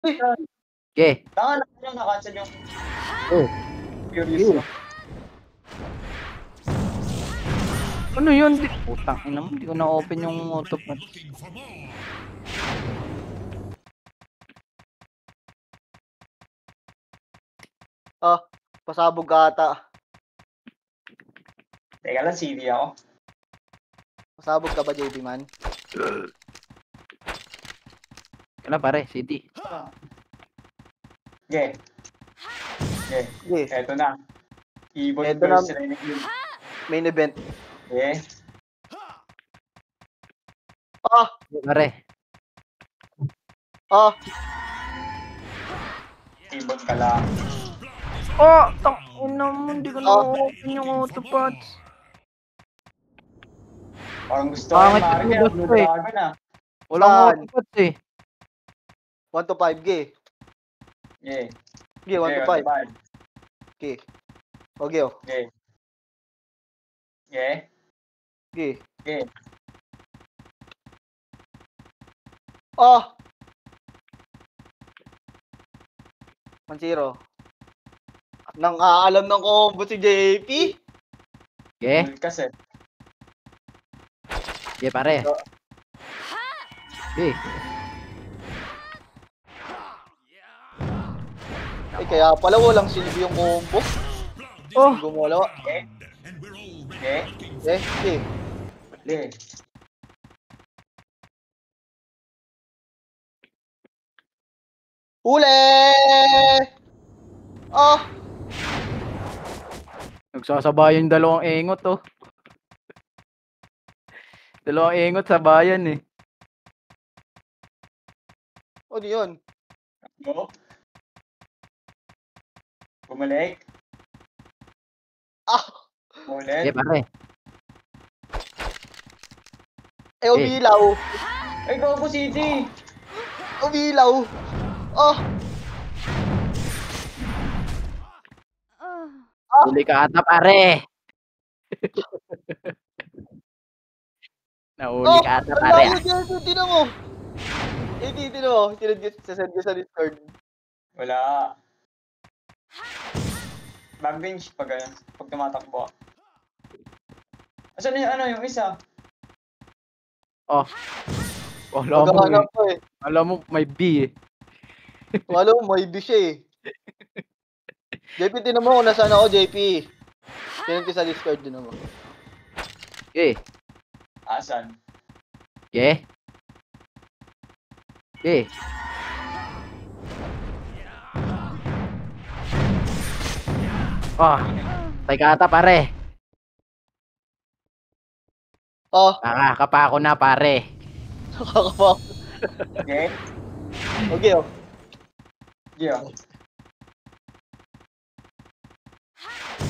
Okay. Tanga na nakancel yung Furious Okay. mo. Ano yun? Putang ina mo, hindi ko na-open yung autopad. Pasabog ka ata. Teka lang, CD ako. Pasabog ka ba, JB man? Kala pare, city. Okay. Okay. Okay. Eto na. Evil Eto na. versus Renegade. Main event. Okay. Pare. Evil ka lang. Tang ina mo, hindi ko na-open yung autopads. Parang gusto ko yung Pangit Mario, yung Blue gusto eh. Dragon ah. Walang Saan? autopads eh. 1 to 5, G. Okay. G, 1 to 5. Okay. Okay, oh. Okay. Okay. Okay. Okay. Oh! 1-0. Nang aalam ng combo si JP. Okay. Kasi. Okay pare. Okay. Kaya pala walang silbi yung combo. Gumalaw. Okay. Okay. Okay. Okay. Huli! Nagsasabayan yung dalawang engot oh. Dalawang engot sa bayan eh. Ano yun? Go. Bumalik. Okay Ulit. pare. Umilaw. Ay, Goku City! Umilaw. Huli ka ata pare. Nahuli ka ata pare. Tinan mo. Tinan mo. Sasend ko sa Discord. Wala. Backbench pag tumatakbo. Asan yung isa? Alam mo may B eh. Alam mo may B siya eh. JP, tinan mo kung nasaan ako, JP. Tinan ko sa Discord din ako. Okay. Asan? Okay. Okay. Tay ka ata pare. Nakakapa ako na pare. Nakakapa. Okay. Okay, oh. Okay, oh.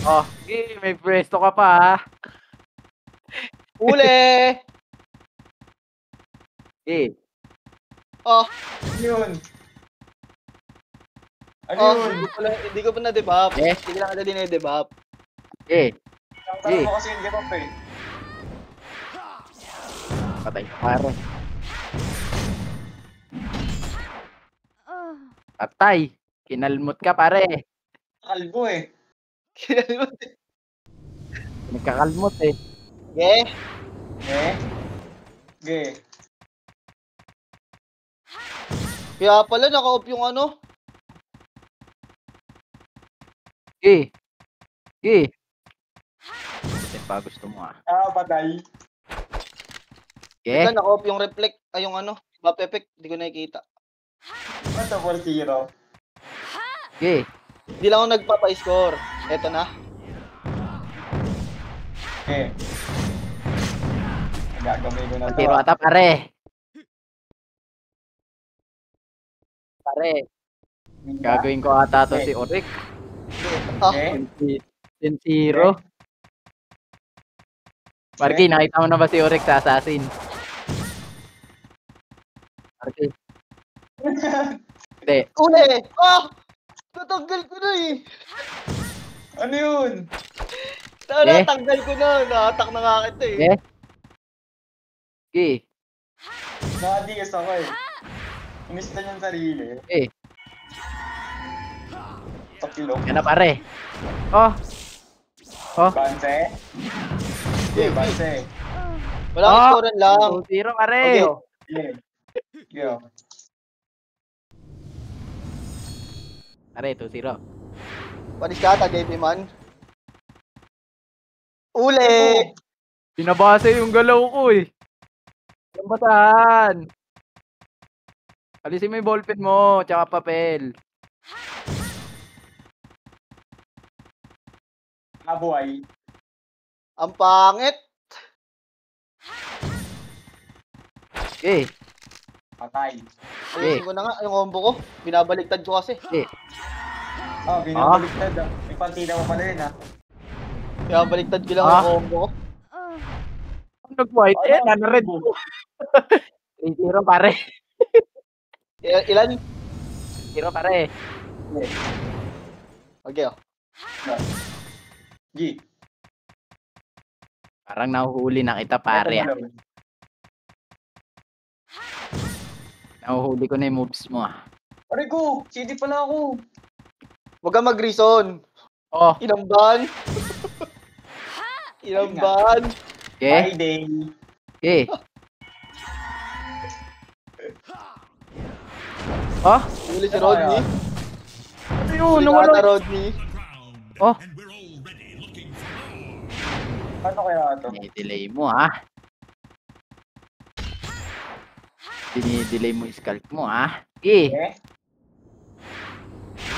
Okay, may presto ka pa ha. Huli! Okay. Ano yun? Ano yun? Hindi ko pa na-debuff. Eh? Hindi ko lang na din-debuff. Okay. Parang mo kasi yung debuff eh. Patay ka pare. Patay. Kinalmot ka pare. Kalbo eh. Nagkakalmot eh. Okay. Okay. Okay. Kaya pala naka-off yung ano. Okay. Okay. Ito pa gusto mo ah. Patay. Okay. Ika, naka-off yung reflect. Ay, yung ano. Buff effect. Hindi ko nakikita. Ito 4-0. Okay. Hindi lang ako nagpapa-score. Eto na. Okay. Gagawin ko na to. Tiro ata pare. Pare. Gagawin ko ata to si Orik. Okay. 10-0. Marky, nakita mo na ba si Orik sa Assassin? Marky. Hindi. Uli! Natanggal ko na eh. Ano yun? Natanggal ko na. Nakatak na nga kita eh. Okay. Nakadigas ako eh. Umista niyang sarili. Okay. Pakilog. Yan na pare. Oh. Oh. Banse. Okay, banse. Walang scorean lang. 2-0 pare. Okay. Yeah. Yeah. Pare, 2-0. Panis ka ata, JP man. Uli! Pinabasa yung galaw ko eh. Ang basahan. Alisin mo yung ballpen mo, tsaka papel. Abuhay. Ang pangit. Okay. Patay. Ayusin ko na nga yung combo ko. Binabaliktad ko kasi. Okay. Oh, binabaliktad. May partida mo pala yun, ha? Binabaliktad ko lang Ah. yung combo ko. Ang nag-white eh, nana-red. 3-0 pare. Ilan? 0 pare. Okay, oh. G. Parang nahuhuli na kita pare. Nahuhuli ko na yung moves mo ah. Pare ko! CD pala ako! Huwag kang mag-reason. Oh, Inamban. Inamban. okay. Friday. Okay. Oh, Huli si Rodney. ano yun? Huli ka Nawala. ata, Rodney. Oh, Paano kaya ito? dinidelay mo ah. Dinidelay mo yung scalp mo ah. Okay. Okay?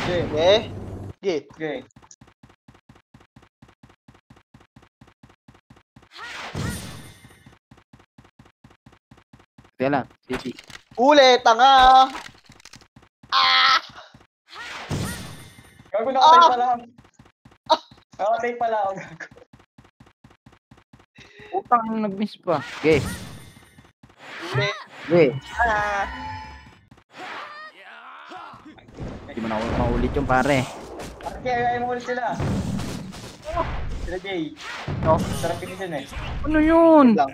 Okay. Okay. Okay. Okay. Kaya lang, City. Huli, tanga. Ah! Gago nakatay pala ako. Nakatay pala ako. Gago. Utang nag-miss pa. Okay. Huli. Okay. Ah! Hindi mo na maulit yung pare. At kaya ayaw mo ulit sila. Sila Jay. No? Sarap finition eh. Ano yun? Lang.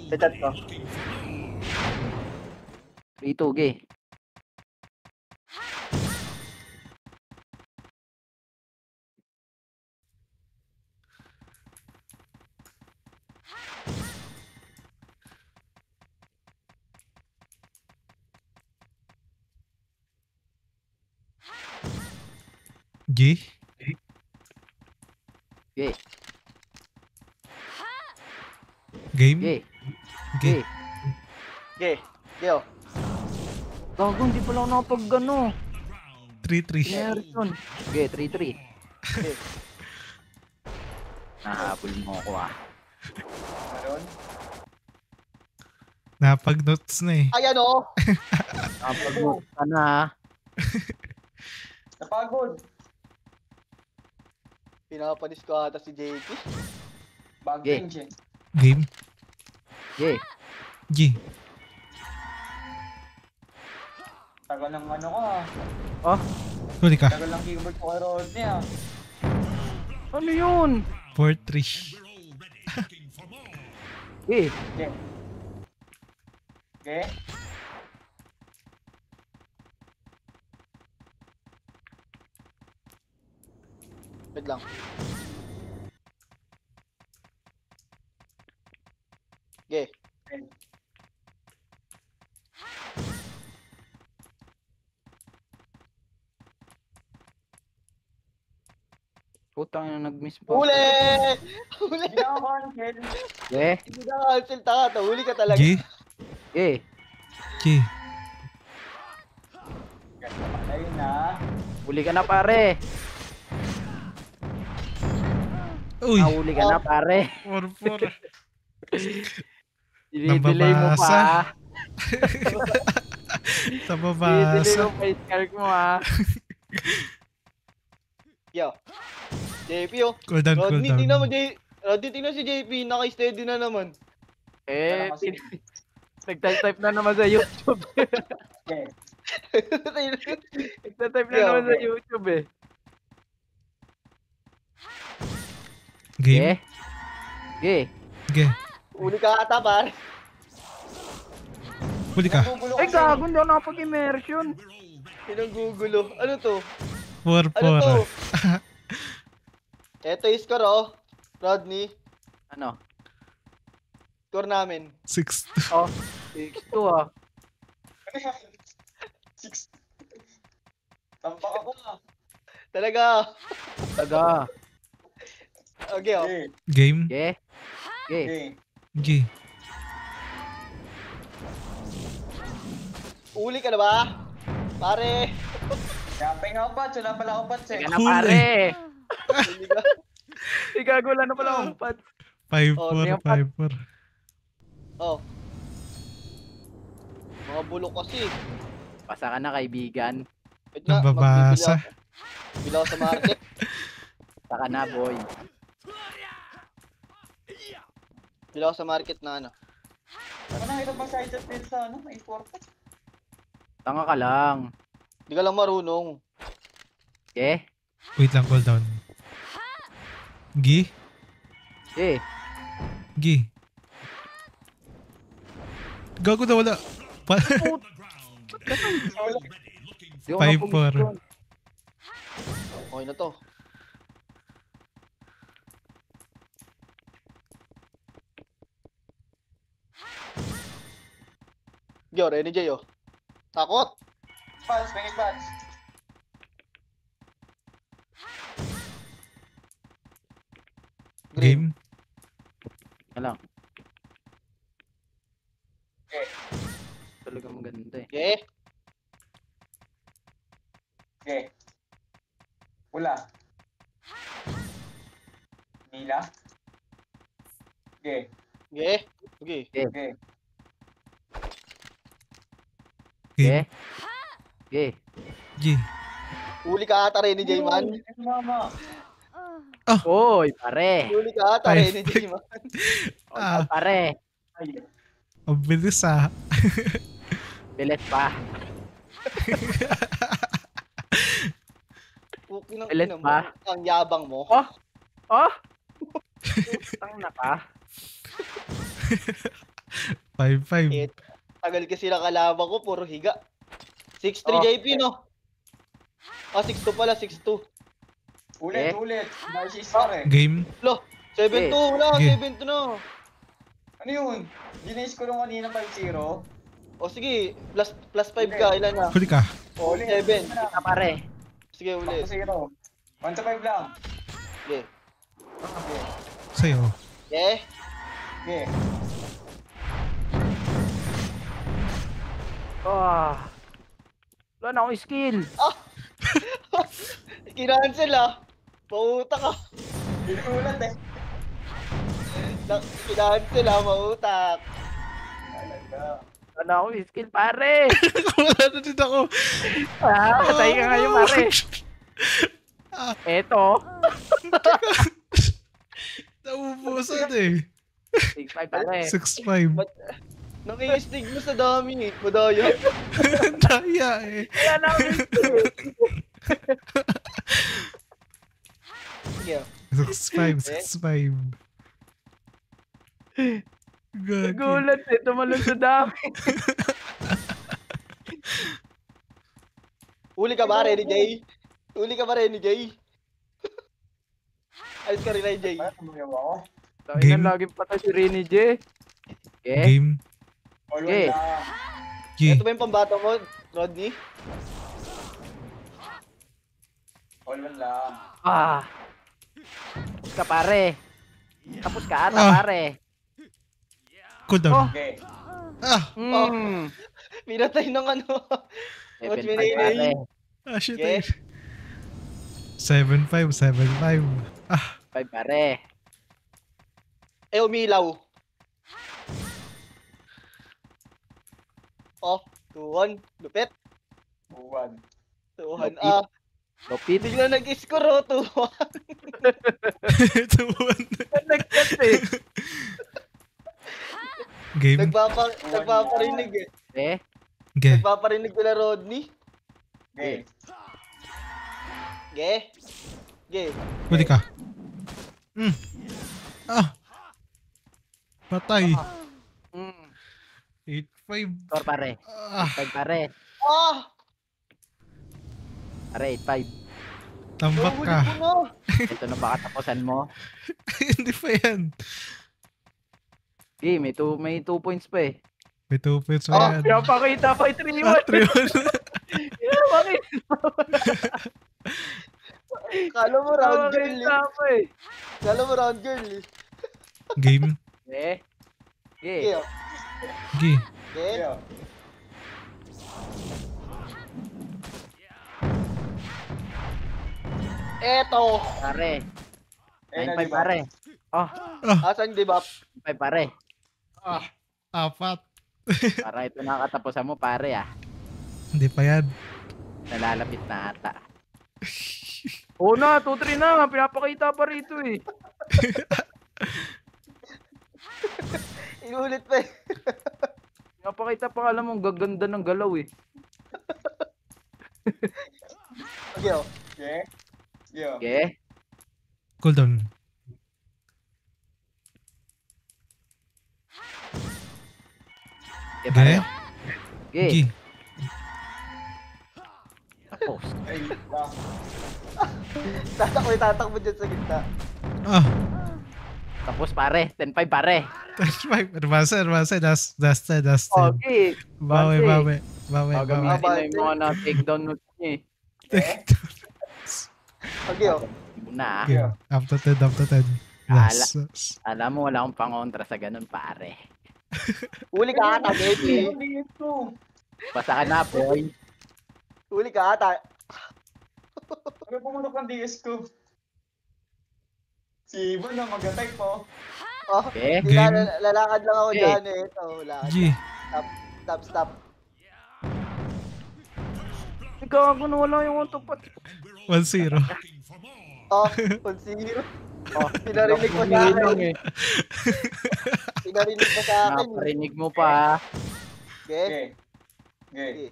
Sa chat ko. 3-2, okay. G? Okay. Game? Okay. G? Okay. Okay. Okay, oh. Gago, hindi pala ako nakapag-ano. 3-3. Meron. Okay, 3-3. Okay. Nahabol mo ako ah. Meron. Napag-notes na eh. Ayan, oh. Nakapag-move ka na ah. Napagod. Pinapanis ko ata si JP. Bag Okay. range eh. Game? Okay. G? Tagal ng ano ko ah. Oh, Huli ka. Tagal ng keyboard ko kay Rodney ah. ano yun? 4-3. Okay. Okay. Okay. Wait lang. Okay. Putang na nag-miss pa. Huli! Huli! Hindi na ako cancel. Okay. Hindi na cancel, tanga. Huli ka talaga. G? Okay. G? Ayun na. Huli ka na pare. Uy! Nahuli ka na pare. 4-4. Dinidelay mo pa. Nababasa. ah. Sa Dinidelay babasa. mo pa yung scalp mo ah. Yo. JP, oh. Cool down, cool Rodney, down. tingnan mo, Rodney, tingnan si JP. Naka-steady na naman. Eh, Kasi- nag-type na naman sa YouTube. Okay. Nag-type na Yeah, naman sa okay. YouTube eh. Game? Okay. G? Huli ka ata, par. Huli ka. Nagugulo Ay, kasi. gago, hindi ako nakapag-immersion. Pinanggugulo. Ano to? Ano to? 4-4. Eto yung score, oh. Rodney, Ano? score namin. 6-2. Oh, 6-2 ah. Ano yan? Six. Tampak ako ah. Talaga. Taga. Okay, oh. Okay. Game? Okay. Okay. Okay. G. Uli ka na ba? Pare. Kapay nga Pats. Wala pala ako Pats eh. Teka na Huli. pare. Uli ka. Igago lang na pala akong pad. 5-4, 5-4. Oh. Mga bulok kasi. Pasa ka na kaibigan. Wait nga, Nababasa. Bili ako sa market. Pasa ka na boy. Bili ako sa market na ano. Ano nakita ba sa item sa ano? May 4 Pats. Tanga ka lang. Hindi ka lang marunong. Okay. Wait lang, cool down. G? Okay. G. Gago na wala. Di ko 5-4. mapag-gusto. Okay na to. Yo, Renny J, oh. Takot! Pats. May Pats. Green. Game? Alam. Okay. Talaga maganda eh. Okay. Okay. Pula. Nila. Okay. Okay. Okay. Okay. Game? Okay. Okay. G. Uli ka ata, Renny J, man. Mama. Oy, pare. Uli ka ata, Five. Renny J, man. Ah, Pare. Ay. ang bilis ah. Bilis pa. Puki ng Bilis ina mo. ba? Ang yabang mo. Oh. Oh. Tang na ka. 5-5. Eh, tagal kasi nakalaban ko, puro higa. 6-3 Oh. JP, no? Ah, 6-2 pala, 6-2. Ulit, Eh? ulit. Dahil si Star eh. Game? Lo, 7-2, wala, Okay. 7-2 na. Ano yun? Ginays ko lang kanina 5-0. O sige, plus 5 ka, ilan na? Huli ka. O, 7. Kita pare. Sige, ulit. 1-0. 1-5 lang. Sige. Okay. Sa'yo. Okay? Okay. Ah. Wala na akong skill. Kinancel ah. Pauta ka. Inuulat eh. Kinancel ah, mautak. Talaga. Wala na akong skill pare. Wala na din ako. Patay ka ngayon pare. Eto. Naubusan eh. 6-5 pare. 6-5. Nakiistig mo sa dami eh. Madaya. Daya eh. Wala na akong skill. Sige. 6-5. Gagi. Nagulat eh. Tumalon sa dami. Uli ka ba, Renny J? Uli ka ba, Renny J? Ayos ka rin, Renny J. Ano tumayaw ako? Tayo Game. na laging patay si Rini J. Okay. Game? All Okay. one lang. G. Ito ba yung pambato mo, Rodney? All one lang. Ah. Tapos ka pare. Tapos ka ata Ah. pare. Cool down. Okay. Ah! Hmm. Pinatay ng ano. Coach 7-5 Minay. pare. Ah, shit. Okay. 7-5. Ah, 5 pare. Eh, umilaw. Oh, 2-1. Lupit. 2-1. 2-1. Lupit. Ah, Lupit. bigla nag-score oh, 2-1. 2-1. Nag-cut eh. Game? Nagpaparinig eh. Eh. Ge. Nagpaparinig nila Rodney. Okay. Ge. Ge. Huli ka. Ah! Patay. Hmm. 8-5. Score pare. Ah! 5 pare. Ah! Pare 8-5. Tambak ka. Nahuli ko na. Ito na ba katapusan mo? Hindi pa yan. Okay, may 2 points pa eh. May 2 points pa yan. Pinapakita pa yung 3-1. Ah, 3-1. Pinapakita Kala mo round girl eh. pa eh. Kala mo round girl eh. Game. Eh? Okay. Okay, oh. Gi. Okay. Yeah. Eto. Pare. Eh, 9-5 pare. Oh, Asan di ba? 9-5 pare. Apat. Para ito na katapusan mo pare ah. Hindi pa yan. Nalalapit na ata. Oo na, 2-3 na. Pinapakita pa rito eh. Inulit pa eh. Pinapakita pa, alam mo, ang gaganda ng galaw eh. Okay, oh. Okay. Yeah. Okay? Cool down. Okay pare. Ge. Okay. Gi. Tapos. Ay, ah. Tatakbo dyan sa gitna. Ah. Tapos pare. 10-5 pare. 5. Advance. Last 10. Okay. Bawi. Gagamitin na yung mga na-takedown notes niya eh. Okay, oh. Na. Game. Up to 10. Yes. Alam mo wala akong pangontra sa ganun pare. Huli ka ata, baby. Hindi ito. Basta ka na boy. Huli ka ata. Ano pumunok ng DS ko? Si Ivan na mag-attack po. Oh, Okay. hindi na, Game. lalakad lang ako Okay. dyan eh. Ito, lakad. Gi. Stop. Ikaw ako na wala yung autopat. 1-0. Oh, 1-0. Oh, Pinarinig pa sa Hinong akin. eh. Pinarinig pa sa akin. Naparinig mo pa. Okay. Okay. Okay. Okay.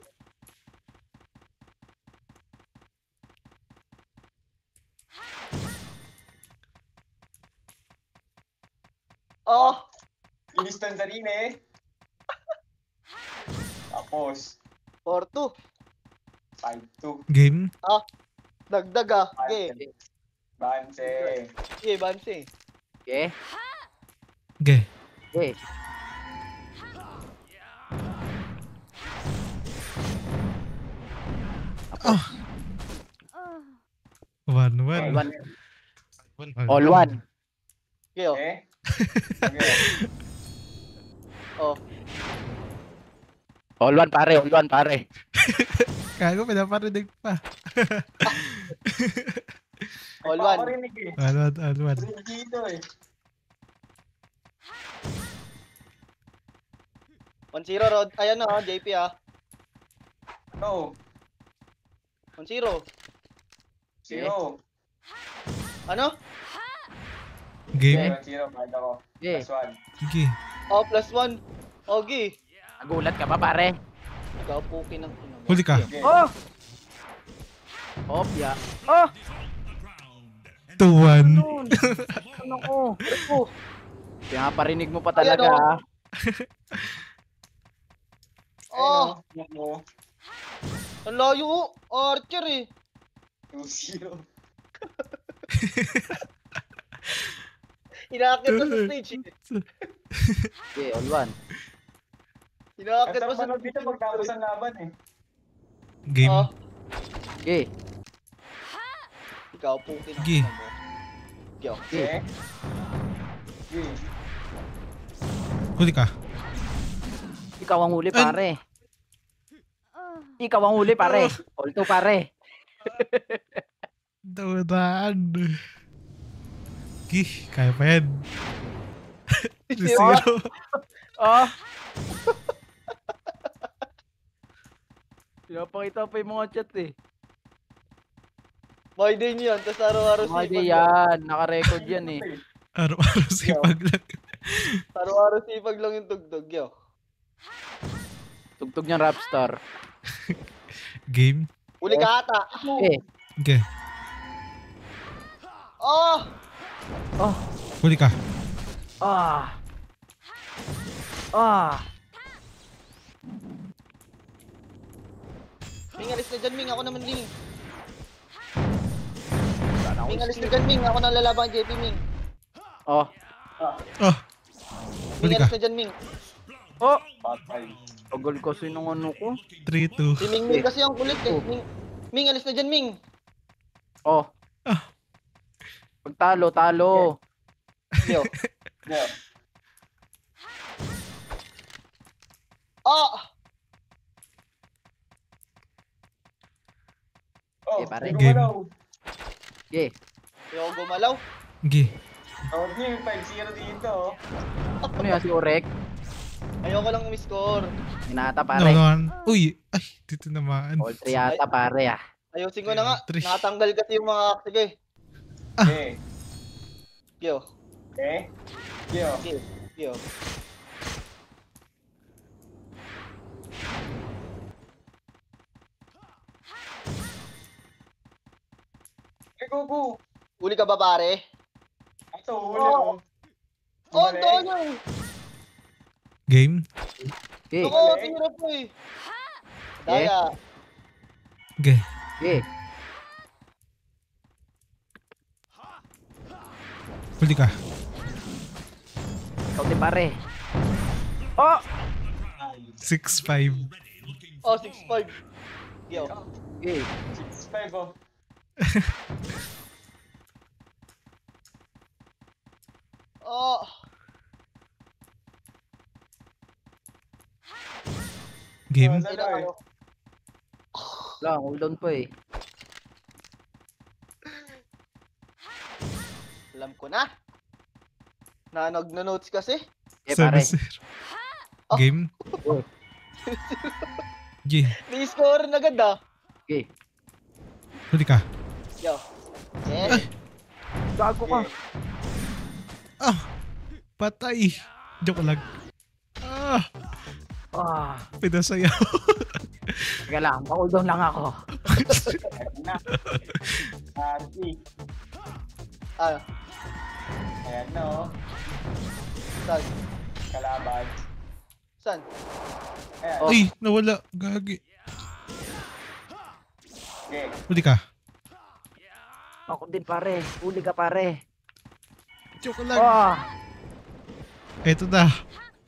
Oh, Inistan sa rin eh. Tapos, 4-2. 5-2. Game. Dagdag ah. Okay. Banse. Okay, Bansi. Okay? Ge. Okay. Oh. 1-1. All one. Okay, oh. Okay. Okay. Oh. All one pare. Kago, pinaparinig pa. All Ako one. rinig eh. 1-1. Rinig dito eh. 1-0, Rod. Ayan na, JP ah. No. 1-0. 0. Ano? Game. 0, kahit ako. Okay. Plus 1. Gi. Oh, +1. Okay. Nagulat ka pa pare. Ikaw puki ng ina mo. Huli ka. Okay. Oh! Opya. Oh! 2-1. Ano ko? Oh, Pinaparinig mo pa talaga. Ayan, ah. oh. Ayun, mo. Ang layo. Archer eh. 2-0. Inaakit pa sa stage eh. Okay, all one. Inaakit Ang pa sa sarap dito pagtapos ang laban eh. Game. Oh, Okay. ikaw puki ng Gi. ina mo. Yo. Okay. Okay. Huli ka. Ikaw ang huli pare. Ikaw ang huli pare. All two pare. Dawdaan. Gi. Kaya pa yan. 0. Ah! Pinapakita pa yung mga chat eh. My day niyo yan. Tapos araw-araw Mga sipag lang. yan. Naka-record yan eh. Araw-araw sipag lang. Araw-araw sipag lang yung tugtog. Yo. Tugtog niyang rapstar. Game. Uli ka ata. Okay. Ge. Oh! Huli ka. Ah! Ah! Ming, alis na dyan, Ming. Ako naman, Ming. Ming, alis na dyan, Ming. Ako nang lalaban kay JP, Ming. Oh, Ah, Ming, huli ka. alis na dyan, Ming. Oh, Patay. tagal kasi nung ano ko. 3-2. Si Ming Ming kasi ang kulit eh. Ming, alis na dyan, Ming. Oh. Ah. Pag talo. Yo. Yeah. Ah! Oh, Eh, pare. hindi Game. gumalaw. Okay. Ayaw gumalaw. Gi. Tawag niyo yung 5-0 dito. Ano yan si Orek? Ayaw ko lang umiscore. Hinata No, pare. no. Uy, ay, dito naman. All 3 yata pare ah. Ayusin ko na nga. Trish. Nakatanggal kasi yung mga... Sige. Okay. Yo. Okay. Yo. Yo. Yo. Okay, go. Uli ka ba, pare? Ito, huli oh. Oh, Bumalik. Antonio! Game. Okay. Ako, tira po eh. Daya. Ge. Okay. Huli ka. Ikaw din pare. oh, 6-5. Oh, 6-5. Yo. Okay. 6-5 oh. Oh. Game. Ano eh? Lang, hold on po eh. Alam ko na. Nag-notes kasi. Okay pare. 7-0. Oh. Game. Oh. Gi. May score na agad ah. Okay. Huli ka. Yo. Yes. gago ka. Ah, patay. Joke lang. Ah, Ah, pinasayaw. teka lang, hold on lang ako. Ayan na. Ati. Ah, Ayan na oh. saan? Kalaban. Saan? Ayan. Oh. Ay, nawala. Gagi. Okay. Huli ka. Ako din pare. Huli ka pare. Joke lang. Ah, Eto na.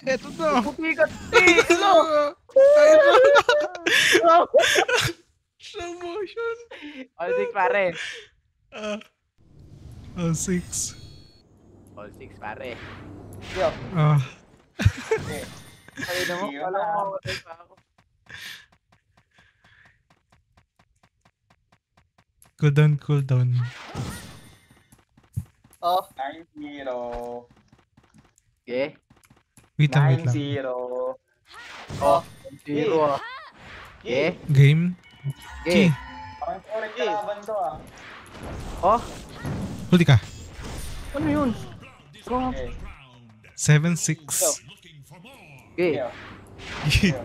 Eto na. Pupikat. Ayun na. Slow motion. all 6 pare. Ah. Oh, 6. All 6 pare. Yo. Ah. Okay. Ay na mo, Yun kala na. ko mawatay pa ako. Cool down. Oh. 9-0. Okay. Wait lang. 9-0. Oh. 0 ah. Okay. Game. Okay. Gi. Parang correct kalaban to ah. Oh, Huli ka. ano yun? Okay. 7-6. Okay. Yo. Gi. Yo.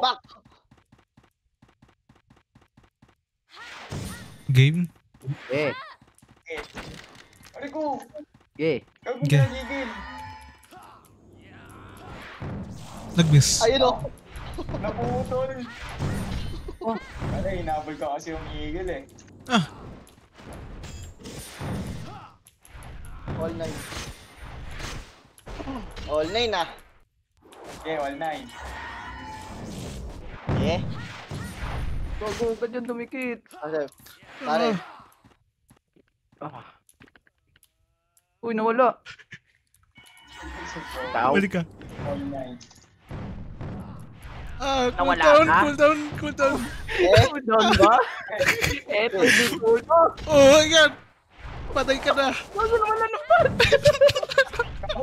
Back. Game. Okay. Okay. Aray ko. Okay. Kaya Okay. gigil. Nag-miss. Ayun oh. Naputol. Oh. Wala, hinabol ko kasi yung eagle eh. Ah. All 9. All 9 ah. Okay, all 9. Yeah. Gago ka dyan dumikit. Kasi, pare. Ah. Uy, nawala. Tao. Balik ka. All 9. Ah, Nawala ka? cool down. Eh, Doon ba? Eto, di ko. Oh my god. Patay ka na. Ako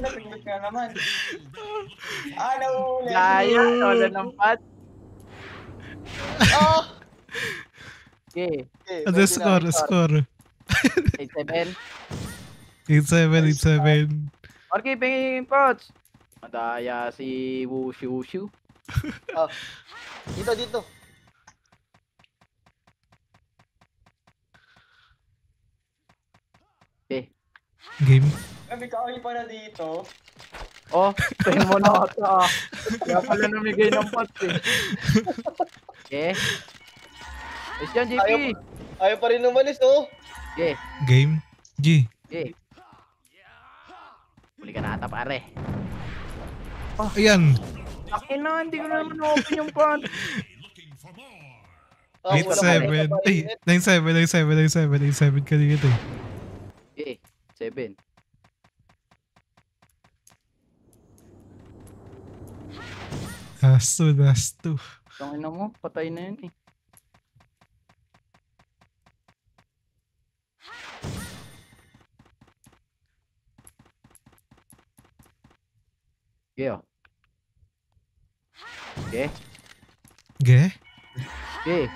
napindot ka naman. Ah, nahuli. Gaya, wala ng pat. oh. Okay. Okay, Ano pwede na. score? 8-7. 8-7. Okay, pingin pots. Madaya si Wushu. Oh. Dito. Game. Gabi ka, pa na dito. Oh, tayo mo na ata. Kaya pala namigay ng pot eh. Okay. Ayos yan, JP. Ayaw pa rin umalis, oh. Okay. Game. G. Okay. Huli ka na ata, pare. Ayan. Akin na, hindi ko naman open yung pan. Ah, wala pa rin. 8-7. Ay, 9-7 kanina ito eh. Okay. 7. Last two. Tangina mo, patay na yun eh. Okay, oh. Okay. G. Okay.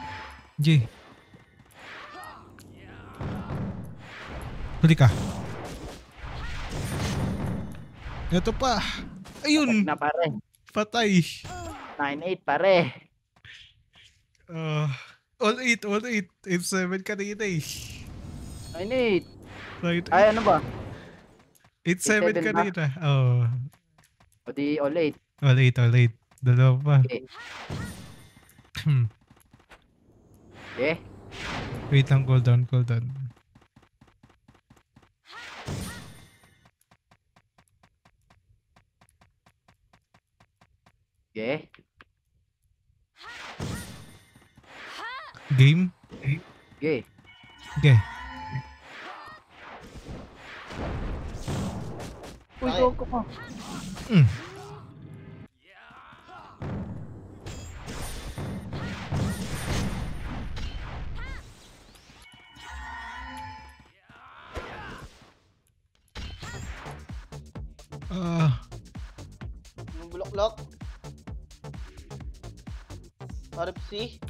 G. Huli ka. Ito pa. Ayun. Na pare. Patay. 9-8 pare. All 8. 8-7 kanina eh. 9-8. Right. Ay, ano ba? 8-7 8-7 ba? kanina. Oh. O di all 8. All 8. Dalawa pa. Okay. Okay. Wait lang, cool down. Okay. Game. Okay. Okay. Uy, Ay. go ko. Mm. Yung bulaklak. RFC.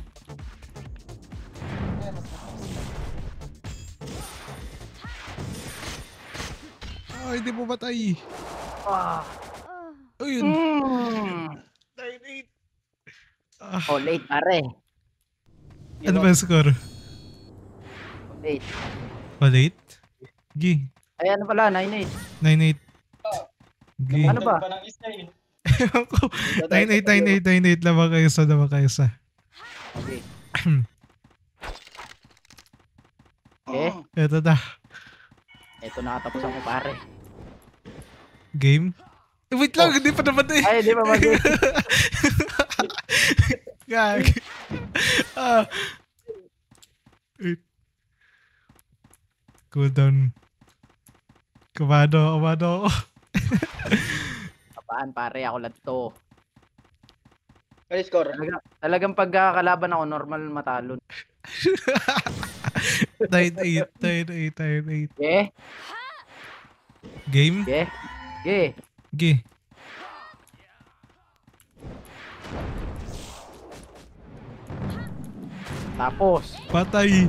Hindi mo patay. Ayun. Hmm. 9-8. All 8 pare. Ano ba yung score? All 8. All 8? G. Ay, ano pala? 9-8. 9-8. G. Ano ba? Pa ng isa eh. Ewan ko. 9-8. Laban kayo sa. Okay. Okay. Ito na. Ito nakatapusan ko pare. Game? Wait lang, hindi pa naman eh. Ay, di ba mag Gag. Wait. Cool down. Kumado ako. Kapaan pare, ako lang to. Ano yung score? Talagang pagkakalaban ako, normal matalon. 9-8. Okay? Game? Okay? Okay. G. Tapos. Patay.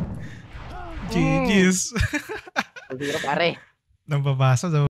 GG's. 0 pare. Nang babasa daw.